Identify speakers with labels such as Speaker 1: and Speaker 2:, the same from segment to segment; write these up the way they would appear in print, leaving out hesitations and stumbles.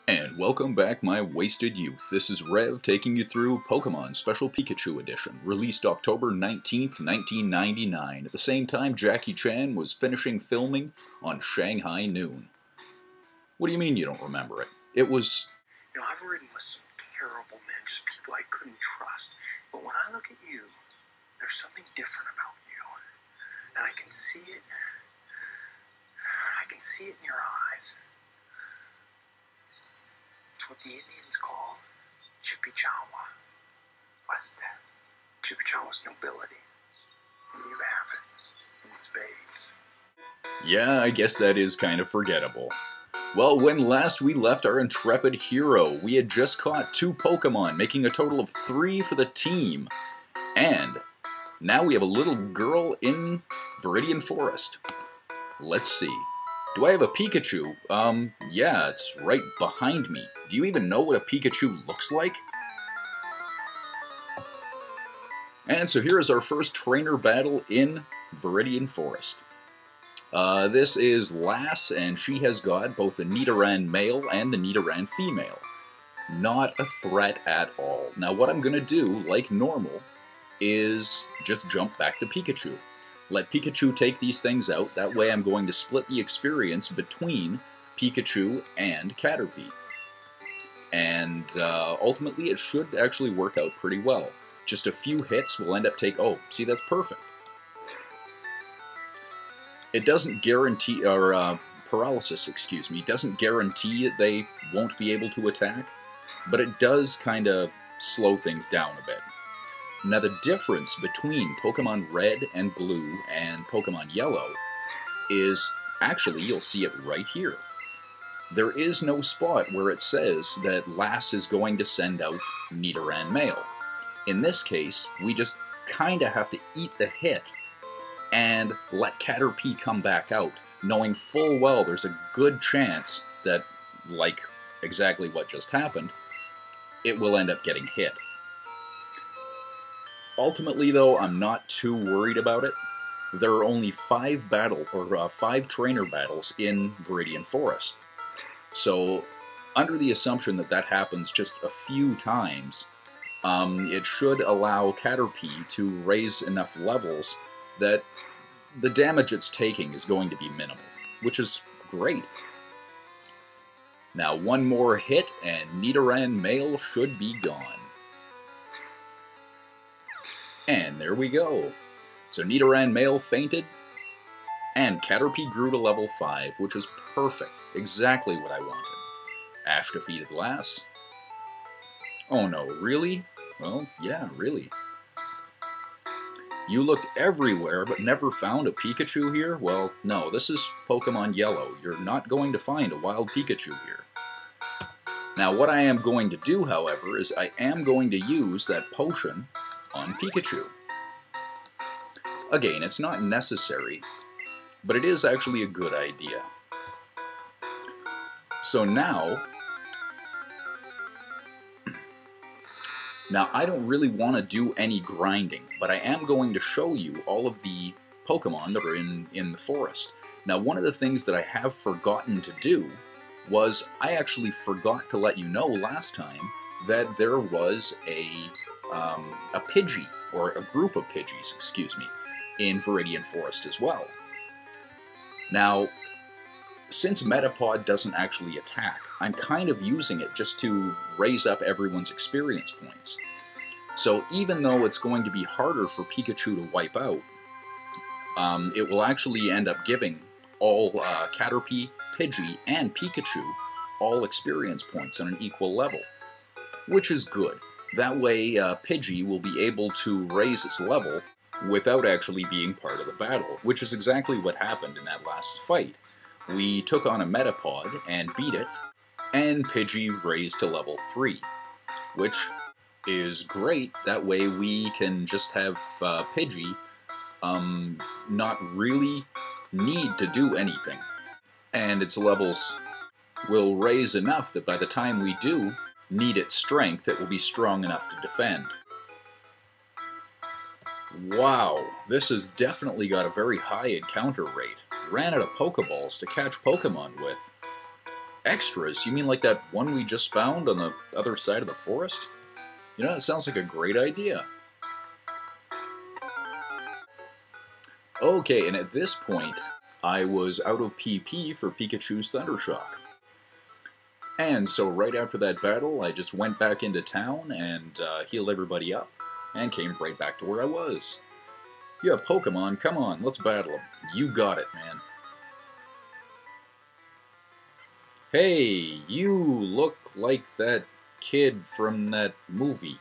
Speaker 1: And welcome back, my wasted youth. This is Rev taking you through Pokemon Special Pikachu Edition, released October 19th, 1999. At the same time, Jackie Chan was finishing filming on Shanghai Noon. What do you mean you don't remember it? It was...
Speaker 2: You know, I've ridden with some terrible men, just people I couldn't trust. But when I look at you, there's something different about you. And I can see it. I can see it in your eyes. It's what the Indians call Chipichawa. What's that? Chipichawa's nobility. And you have it in spades.
Speaker 1: Yeah, I guess that is kind of forgettable. Well, when last we left our intrepid hero, we had just caught 2 Pokemon, making a total of 3 for the team. And now we have a little girl in Veridian Forest. Let's see. Do I have a Pikachu? Yeah, it's right behind me. Do you even know what a Pikachu looks like? And so here is our first trainer battle in Veridian Forest. This is Lass, and she has got both the Nidoran male and the Nidoran female. Not a threat at all. Now what I'm going to do, like normal, is just jump back to Pikachu. Let Pikachu take these things out, that way I'm going to split the experience between Pikachu and Caterpie. And ultimately it should actually work out pretty well. Just a few hits will end up oh, see, that's perfect. It doesn't guarantee, or paralysis, excuse me, doesn't guarantee that they won't be able to attack, but it does kind of slow things down a bit. Now the difference between Pokemon Red and Blue and Pokemon Yellow is, actually, you'll see it right here. There is no spot where it says that Lass is going to send out Nidoran male. In this case, we just kind of have to eat the hit and let Caterpie come back out, knowing full well there's a good chance that, like exactly what just happened, it will end up getting hit. Ultimately, though, I'm not too worried about it. There are only 5 trainer battles in Veridian Forest. So, under the assumption that that happens just a few times, it should allow Caterpie to raise enough levels that the damage it's taking is going to be minimal, which is great. Now, one more hit, and Nidoran male should be gone. And there we go. So Nidoran male fainted, and Caterpie grew to level 5, which is perfect. Exactly what I wanted. Ash defeated Lass. Oh no, really? Well, yeah, really. You looked everywhere, but never found a Pikachu here? Well, no, this is Pokemon Yellow. You're not going to find a wild Pikachu here. Now, what I am going to do, however, is I am going to use that potion on Pikachu. Again, it's not necessary, but it is actually a good idea. So now I don't really want to do any grinding, but I am going to show you all of the Pokemon that are in the forest. Now, one of the things that I have forgotten to do was I actually forgot to let you know last time that there was a Pidgey, or a group of Pidgeys, excuse me, in Veridian Forest as well. Now, since Metapod doesn't actually attack, I'm kind of using it just to raise up everyone's experience points. So even though it's going to be harder for Pikachu to wipe out, it will actually end up giving all Caterpie, Pidgey, and Pikachu all experience points on an equal level, which is good. That way, Pidgey will be able to raise its level without actually being part of the battle, which is exactly what happened in that last fight. We took on a Metapod and beat it, and Pidgey raised to level 3, which is great. That way we can just have Pidgey not really need to do anything. And its levels will raise enough that by the time we do need its strength, it will be strong enough to defend. Wow, this has definitely got a very high encounter rate. Ran out of Pokeballs to catch Pokemon with. Extras? You mean like that one we just found on the other side of the forest? You know, that sounds like a great idea. Okay, and at this point, I was out of PP for Pikachu's Thundershock. And so right after that battle, I just went back into town and healed everybody up, and came right back to where I was. You have Pokemon, come on, let's battle them. You got it, man. Hey, you look like that kid from that movie.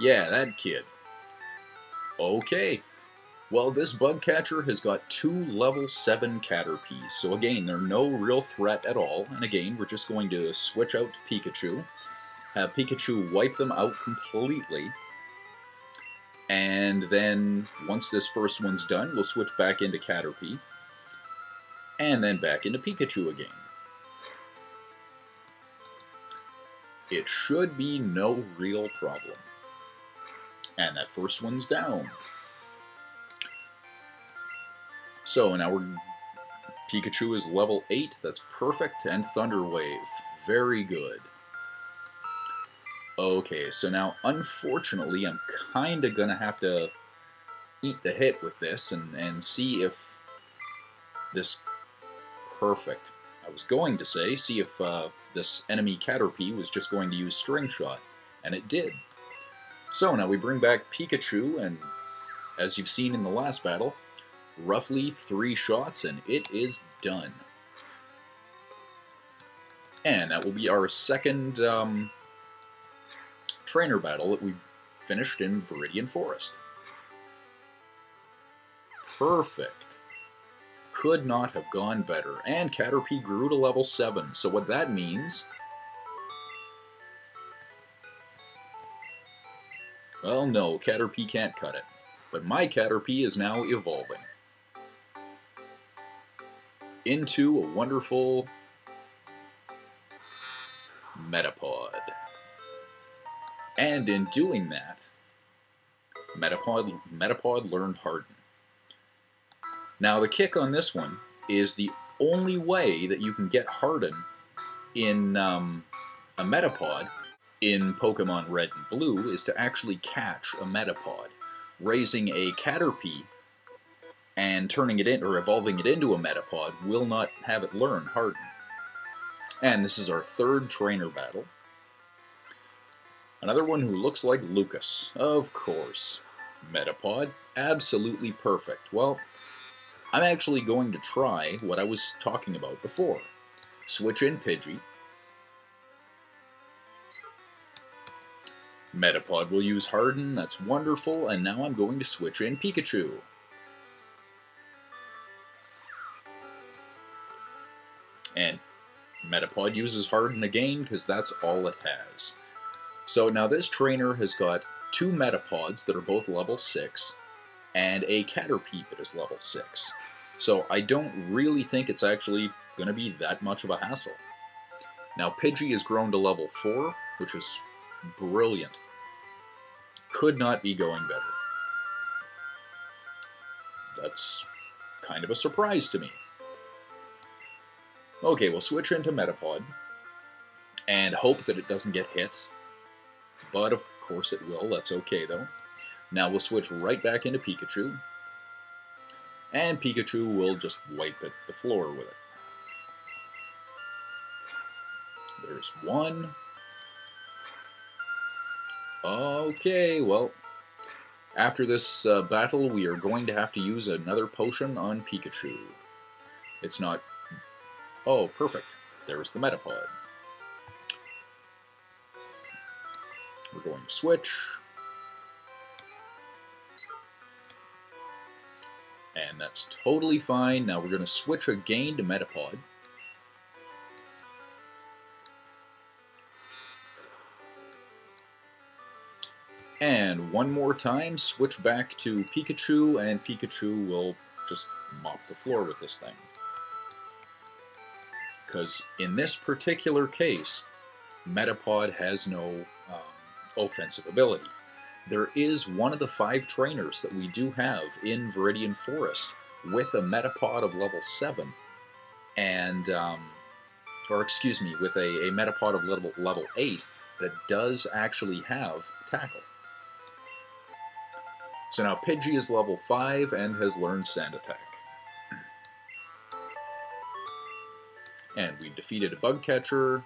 Speaker 1: Yeah, that kid. Okay. Well, this bug catcher has got 2 level 7 Caterpies, so again, they're no real threat at all, and again, we're just going to switch out to Pikachu, have Pikachu wipe them out completely, and then once this first one's done, we'll switch back into Caterpie, and then back into Pikachu again. It should be no real problem. And that first one's down. So now Pikachu is level 8, that's perfect, and Thunder Wave, very good. Okay, so now unfortunately I'm kinda gonna have to eat the hit with this and see if this, perfect. I was going to say, see if this enemy Caterpie was just going to use String Shot, and it did. So now we bring back Pikachu, and as you've seen in the last battle, roughly 3 shots and it is done. And that will be our second trainer battle that we finished in Veridian Forest. Perfect. Could not have gone better. And Caterpie grew to level 7, so what that means... Well, no, Caterpie can't cut it. But my Caterpie is now evolving into a wonderful Metapod. And in doing that, Metapod learned Harden. Now the kick on this one is the only way that you can get Harden in a Metapod in Pokemon Red and Blue is to actually catch a Metapod. Raising a Caterpie and turning it in, or evolving it into a Metapod, will not have it learn Harden. And this is our third trainer battle. Another one who looks like Lucas, of course. Metapod, absolutely perfect. Well, I'm actually going to try what I was talking about before. Switch in Pidgey. Metapod will use Harden, that's wonderful, and now I'm going to switch in Pikachu. And Metapod uses Harden again, because that's all it has. So now this trainer has got 2 Metapods that are both level 6, and a Caterpie that is level 6. So I don't really think it's actually going to be that much of a hassle. Now Pidgey has grown to level 4, which is brilliant. Could not be going better. That's kind of a surprise to me. Okay, we'll switch into Metapod, and hope that it doesn't get hit. But of course it will, that's okay though. Now we'll switch right back into Pikachu, and Pikachu will just wipe the floor with it. There's one. Okay, well, after this battle, we are going to have to use another potion on Pikachu. It's not... Oh, perfect. There's the Metapod. We're going to switch. And that's totally fine. Now we're going to switch again to Metapod. And one more time, switch back to Pikachu, and Pikachu will just mop the floor with this thing. Because in this particular case, Metapod has no offensive ability. There is one of the 5 trainers that we do have in Veridian Forest with a Metapod of level 7, and, or excuse me, with a Metapod of level 8 that does actually have Tackle. So now Pidgey is level 5 and has learned Sand Attack. And we defeated a bug catcher.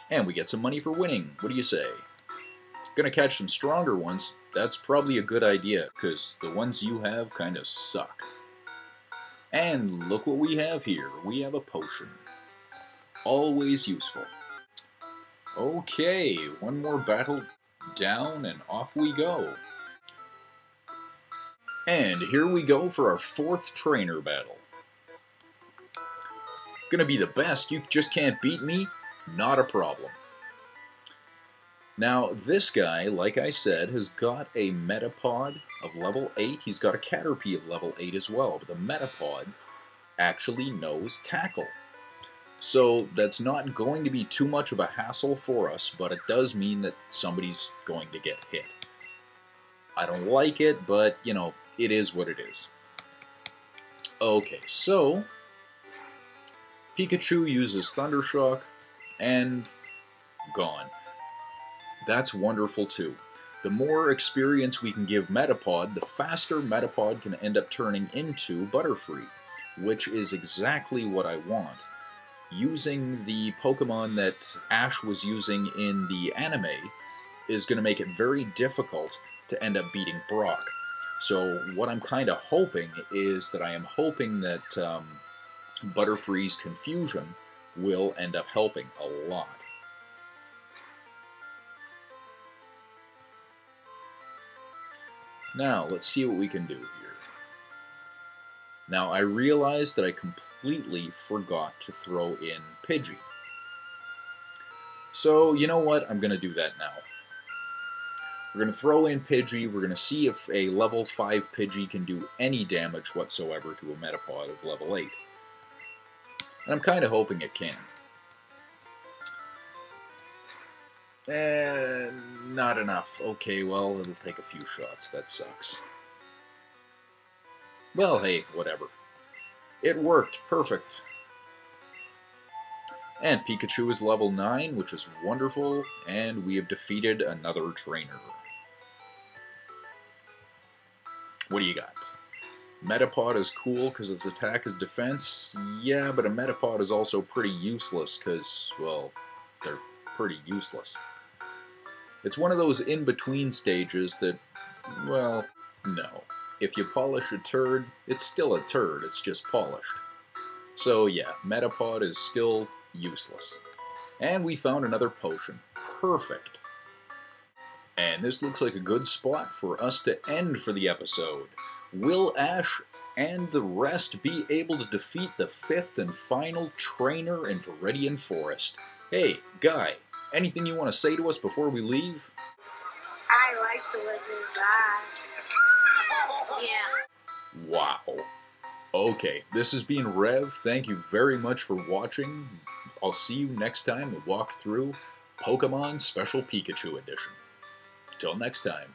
Speaker 1: And we get some money for winning. What do you say? Gonna catch some stronger ones. That's probably a good idea, because the ones you have kind of suck. And look what we have here. We have a potion. Always useful. Okay, one more battle down and off we go. And here we go for our 4th trainer battle. Gonna be the best, you just can't beat me? Not a problem. Now, this guy, like I said, has got a Metapod of level 8. He's got a Caterpie of level 8 as well, but the Metapod actually knows Tackle. So that's not going to be too much of a hassle for us, but it does mean that somebody's going to get hit. I don't like it, but, you know, it is what it is. Okay, so Pikachu uses Thundershock, and gone. That's wonderful too. The more experience we can give Metapod, the faster Metapod can end up turning into Butterfree, which is exactly what I want. Using the Pokemon that Ash was using in the anime is going to make it very difficult to end up beating Brock. So what I'm kind of hoping is that I am hoping that Butterfree's Confusion will end up helping a lot. Now, let's see what we can do here. Now, I realize that I completely forgot to throw in Pidgey. So, you know what? I'm going to do that now. We're going to throw in Pidgey. We're going to see if a level 5 Pidgey can do any damage whatsoever to a Metapod of level 8. And I'm kind of hoping it can. And not enough. Okay, well, it'll take a few shots. That sucks. Well, hey, whatever. It worked. Perfect. And Pikachu is level 9, which is wonderful, and we have defeated another trainer. What do you got? Metapod is cool because its attack is defense. Yeah, but a Metapod is also pretty useless because, well, they're pretty useless. It's one of those in-between stages that, well, no. If you polish a turd, it's still a turd, it's just polished. So yeah, Metapod is still useless. And we found another potion. Perfect. And this looks like a good spot for us to end for the episode. Will Ash and the rest be able to defeat the 5th and final trainer in Veridian Forest? Hey, Guy, anything you want to say to us before we leave?
Speaker 3: I like the Wizard of Oz. Yeah.
Speaker 1: Wow. Okay, this has been Rev. Thank you very much for watching. I'll see you next time to walk through Pokemon Special Pikachu Edition. Till next time.